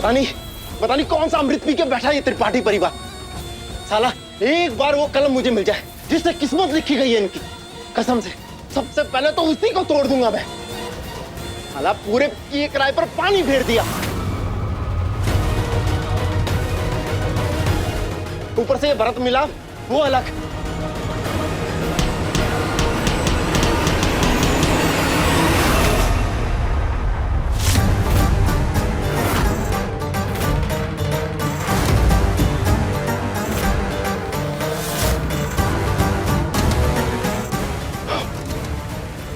पता नहीं कौन सा अमृत पी के बैठा है ये त्रिपाठी परिवार। साला एक बार वो कलम मुझे मिल जाए जिससे किस्मत लिखी गई है इनकी, कसम से सबसे पहले तो उसी को तोड़ दूंगा मैं। साला पूरे किए किराए पर पानी फेर दिया, ऊपर से ये भरत मिला वो अलग।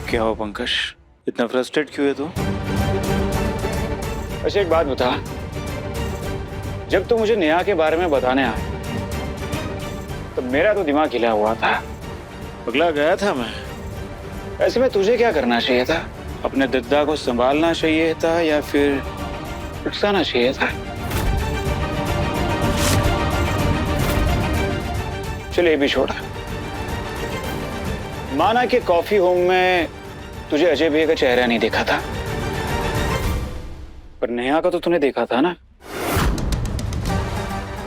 क्या हुआ पंकज, इतना फ्रस्ट्रेट क्यों है तू? अच्छा एक बात बता, जब तू मुझे नेहा के बारे में बताने आया तो मेरा तो दिमाग हिला हुआ था। पगला गया था मैं। ऐसे में तुझे क्या करना चाहिए था? अपने दद्दा को संभालना चाहिए था या फिर उकसाना चाहिए था? चल ये भी छोड़ा, माना कि कॉफी होम में तुझे अजय भैया का चेहरा नहीं देखा था, पर नेहा का तो तूने देखा था ना।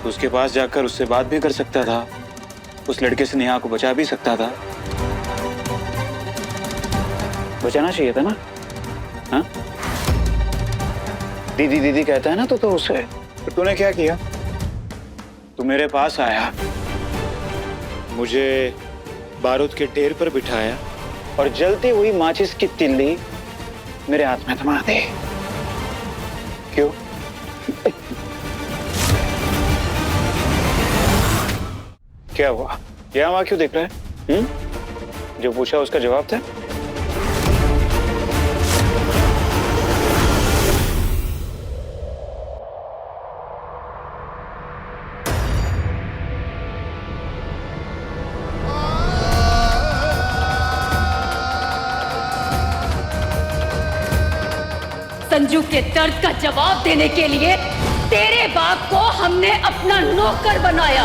तो उसके पास जाकर उससे बात भी कर सकता था, उस लड़के से नेहा को बचा भी सकता था। बचाना चाहिए था ना? हाँ? दीदी दीदी कहता है ना तो उसे, तो तूने क्या किया? तू मेरे पास आया, मुझे बारूद के ढेर पर बिठाया और जलती हुई माचिस की तिल्ली मेरे हाथ में थमा दे। क्यों? क्या हुआ? क्या हुआ, क्यों देख रहा है? जो पूछा उसका जवाब था। संजू के दर्द का जवाब देने के लिए तेरे बाप को हमने अपना नौकर बनाया,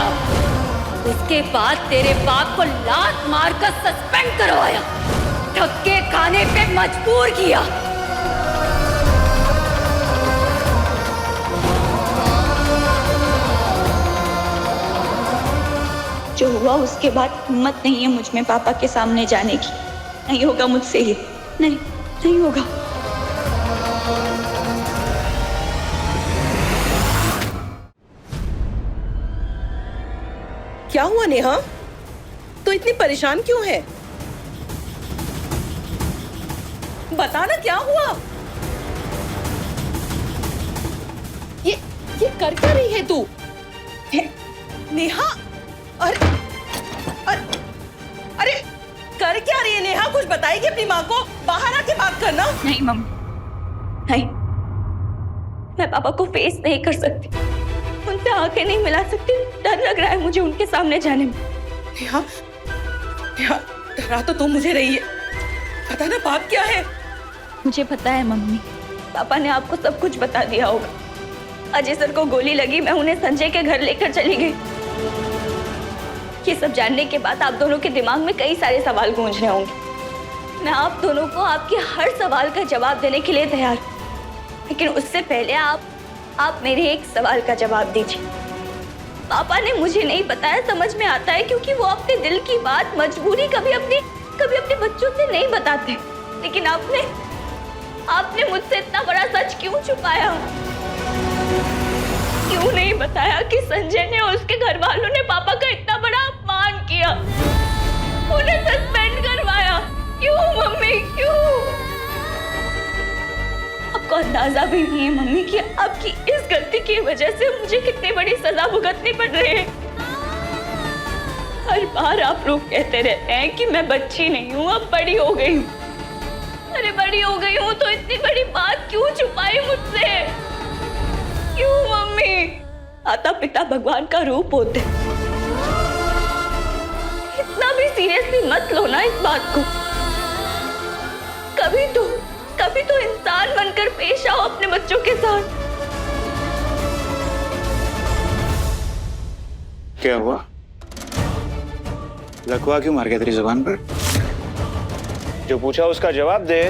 उसके बाद तेरे बाप को लात मारकर सस्पेंड करवाया, धक्के खाने पे मजबूर किया। जो हुआ उसके बाद हिम्मत नहीं है मुझ में पापा के सामने जाने की। नहीं होगा मुझसे ये, नहीं होगा। क्या हुआ नेहा? तो इतनी परेशान क्यों है? बता ना क्या हुआ? ये कर क्या रही है तू? नेहा, अरे कर क्या रही है नेहा? कुछ बताएगी अपनी माँ को? बाहर आके बात करना। नहीं मम्मी, नहीं, मैं पापा को फेस नहीं कर सकती, उनसे आंखें नहीं मिला सकती। डर लग रहा है मुझे उनके सामने जाने में। नेहा, डरा तो तू मुझे रही है, पता ना बात क्या है? मुझे पता है मम्मी, पापा ने आपको सब कुछ बता दिया होगा। अजय सर को गोली लगी, मैं उन्हें संजय के घर लेकर चली गई। ये सब जानने के बाद आप दोनों के दिमाग में कई सारे सवाल गूंज रहे होंगे। मैं आप दोनों को आपके हर सवाल का जवाब देने के लिए तैयार, लेकिन उससे पहले आप मेरे एक सवाल का जवाब दीजिए। पापा ने मुझे नहीं बताया, समझ में आता है, क्योंकि वो अपने दिल की बात मजबूरी कभी अपने बच्चों से नहीं बताते। लेकिन आपने मुझसे इतना बड़ा सच क्यों छुपाया? क्यों नहीं बताया कि संजय ने और उसके घर वालों ने पापा का इतना बड़ा अपमान किया, उन्हें सस्पेंड करवाया? क्यों मम्मी, क्यों? आपको अंदाजा भी नहीं है मम्मी कि आपकी इस गलती की वजह से मुझे कितनी बड़ी सजा भुगतनी पड़ रही है। हर बार आप लोग कहते रहते हैं कि मैं बच्ची नहीं हूँ, अब बड़ी हो गई हूँ। अरे बड़ी हो गई हूँ तो इतनी बड़ी बात क्यों छुपाई मुझसे? क्यों मम्मी? माता पिता भगवान का रूप होते, इतना भी सीरियसली मत लो ना इस बात को। कभी तो इंसान बनकर पेश आओ अपने बच्चों के साथ। क्या हुआ? लकवा क्यों मार गया तेरी जुबान पर? जो पूछा उसका जवाब दे।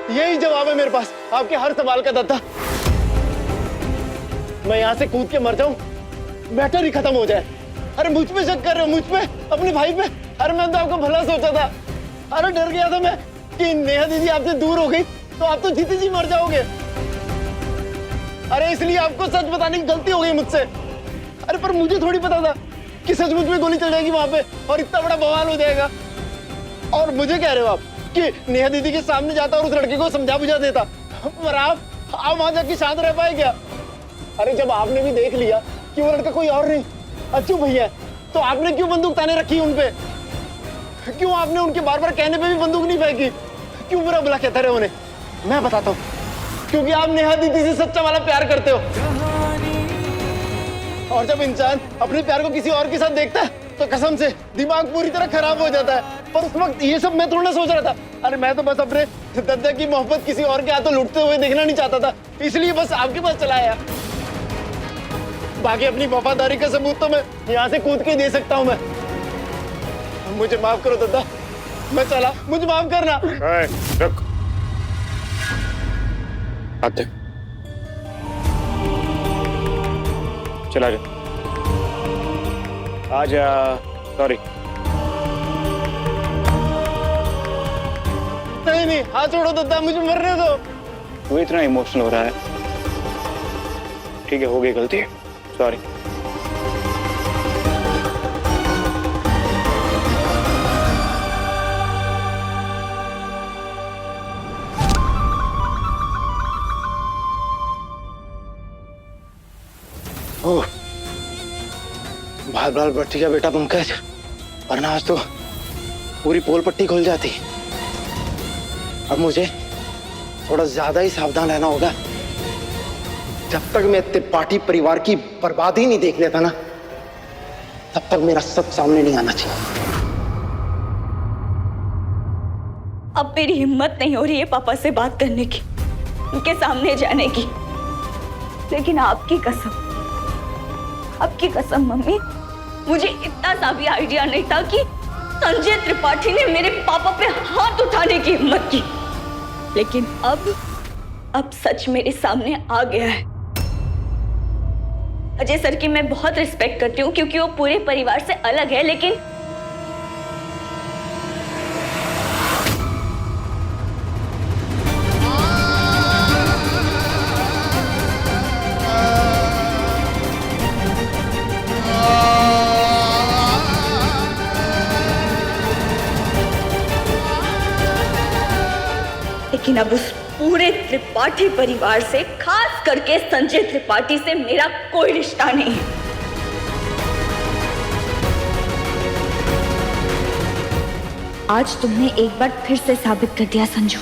यही जवाब है मेरे पास आपके हर सवाल का दद्दा। मैं यहाँ से कूद के मर जाऊं, मैटर ही खत्म हो जाए। अरे मुझ पे शक कर रहे हो, मुझ पे, अपने भाई पे? अरे मैं तो आपको भला सोचा था। अरे डर गया था मैं कि नेहा दीदी आपसे दूर हो गई तो आप तो जीते जी मर जाओगे। अरे इसलिए आपको सच बताने की गलती हो गई मुझसे। अरे पर मुझे थोड़ी पता था कि सचमुच में गोली चल जाएगी वहां पे और इतना बड़ा बवाल हो जाएगा। और मुझे कह रहे हो आप कि नेहा दीदी के सामने जाता और उस लड़के को समझा बुझा देता, पर आप वहां जाके शांत रह पाए क्या? अरे जब आपने भी देख लिया कि वो लड़का कोई और नहीं अच्छू भैया है, तो आपने क्यों बंदूक ताने रखी उन पे? क्यों आपने उनके बार बार कहने पे भी बंदूक नहीं फेंकी? क्यों बुरा बुला कहते रहे उन्हें? मैं बताता हूँ, क्योंकि आप नेहा दीदी से सच्चा वाला प्यार करते हो। और जब इंसान अपने प्यार को किसी और के साथ देखता है तो कसम से दिमाग पूरी तरह खराब हो जाता है। पर उस वक्त ये सब मैं थोड़ा सोच रहा था। अरे मैं तो बस अपने दद्दा की मोहब्बत किसी और के हाथों लुटते हुए देखना नहीं चाहता था, इसलिए बस आपके पास चला आया। बाकी अपनी वफादारी का सबूत तो मैं यहाँ से कूद के दे सकता हूँ। मैं मुझे माफ करो दद्दा, मैं चला, मुझे माफ करना। रुक, आते चला जा, आजा। सॉरी। नहीं, हाथ छोड़ो दद्दा, मुझे मरने दो। वो इतना इमोशनल हो रहा है। ठीक है, हो गई गलती, सॉरी। ओह, बाल बाल पट्टी का बेटा पंकज, वरना आज तो पूरी पोल पट्टी खुल जाती। अब मुझे थोड़ा ज्यादा ही सावधान रहना होगा। जब तक मैं त्रिपाठी परिवार की बर्बादी नहीं देख लेता ना, तब तक मेरा सच सामने नहीं आना चाहिए। अब मेरी हिम्मत नहीं हो रही है पापा से बात करने की, उनके सामने जाने की। लेकिन आपकी कसम मम्मी, मुझे इतना सा भी आइडिया नहीं था कि संजय त्रिपाठी ने मेरे पापा पे हाथ उठाने की हिम्मत की। लेकिन अब सच मेरे सामने आ गया है। अजय सर की मैं बहुत रिस्पेक्ट करती हूँ क्योंकि वो पूरे परिवार से अलग है, लेकिन अब उस पूरे त्रिपाठी परिवार से, खास करके संजय त्रिपाठी से मेरा कोई रिश्ता नहीं है। आज तुमने एक बार फिर से साबित कर दिया संजू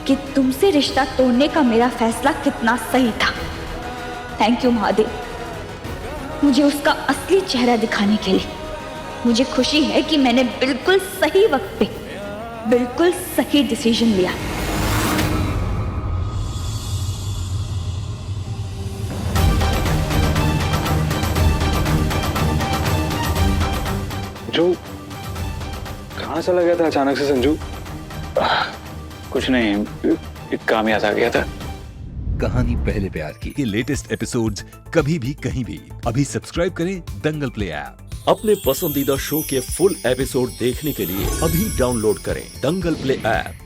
कि तुमसे रिश्ता तोड़ने का मेरा फैसला कितना सही था। थैंक यू महादेव, मुझे उसका असली चेहरा दिखाने के लिए। मुझे खुशी है कि मैंने बिल्कुल सही वक्त पे बिल्कुल सही डिसीजन लिया। जो कहाँ चला गया था अचानक से संजू? कुछ नहीं, एक काम याद आ गया था। कहानी पहले प्यार की के लेटेस्ट एपिसोड्स कभी भी कहीं भी अभी सब्सक्राइब करें दंगल प्ले ऐप। अपने पसंदीदा शो के फुल एपिसोड देखने के लिए अभी डाउनलोड करें दंगल प्ले ऐप।